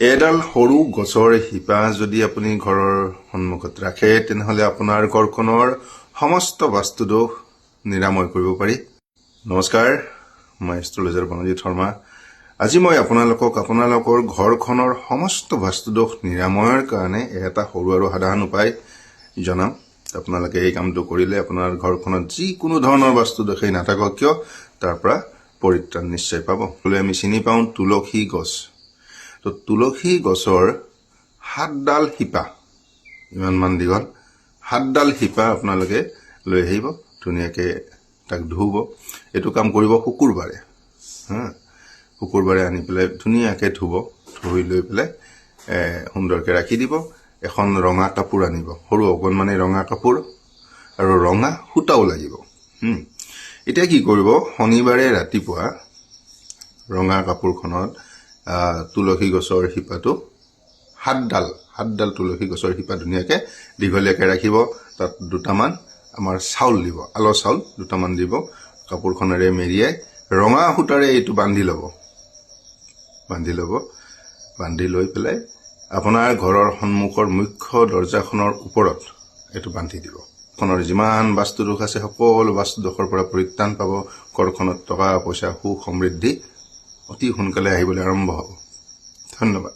এডাল সৰু গছৰ শিপা যদি আপুনি ঘৰৰ সন্মুখত ৰাখে তেনেহলে আপোনাৰ ঘৰখনৰ সমস্ত বাস্তুদোষ নিৰাময় কৰিব পাৰি। নমস্কাৰ, মই এষ্ট্ৰলজাৰ বনজিৎ শৰ্মা। আজি মই আপোনালোকৰ ঘৰখনৰ সমস্ত বাস্তুদোষ নিৰাময়ৰ কাৰণে এটা সৰু আৰু সাধাৰণ উপায় জনাম। আপোনালোকে এই কামটো কৰিলে আপোনাৰ ঘৰখনত যিকোনো ধৰণৰ বাস্তুদোষেই নাথাকক কিয় তাৰ পৰা পৰিত্ৰাণ নিশ্চয় পাব। আমি চিনি পাওঁ তুলসী গছ। তো তুলসী গছৰ 7ডাল শিপা, ইমানমান দীঘল 7ডাল শিপা আপোনালোকে লৈ আহিব, ধুনীয়াকৈ তাক ধুব। এইটো কাম কৰিব শুকুৰবাৰে। শুকুৰবাৰে আনি পেলাই ধুনীয়াকৈ ধুব, ধুই লৈ পেলাই সুন্দৰকৈ ৰাখি দিব। এখন ৰঙা কাপোৰ আনিব, সৰু অকণমানি ৰঙা কাপোৰ, আৰু ৰঙা সূতাও লাগিব। এতিয়া কি কৰিব, শনিবাৰে ৰাতিপুৱা ৰঙা কাপোৰখনত তুলসী গছৰ শিপাটো 7ডাল তুলসী গছৰ শিপা ধুনীয়াকৈ দীঘলীয়াকৈ ৰাখিব। তাত দুটামান আমাৰ চাউল দিব, আলো চাউল দুটামান দিব, কাপোৰখনেৰে মেৰিয়াই ৰঙা সূতাৰে এইটো বান্ধি ল'ব। বান্ধি লৈ পেলাই আপোনাৰ ঘৰৰ সন্মুখৰ মুখ্য দৰ্জাখনৰ ওপৰত এইটো বান্ধি দিব। ঘৰখনৰ যিমান বাস্তুদোষ আছে সকলো বাস্তুদোষৰ পৰা পৰিত্ৰাণ পাব। ঘৰখনত টকা পইচা সুখ সমৃদ্ধি অতি সোনকালে আহিবলৈ আৰম্ভ হ'ব। ধন্যবাদ।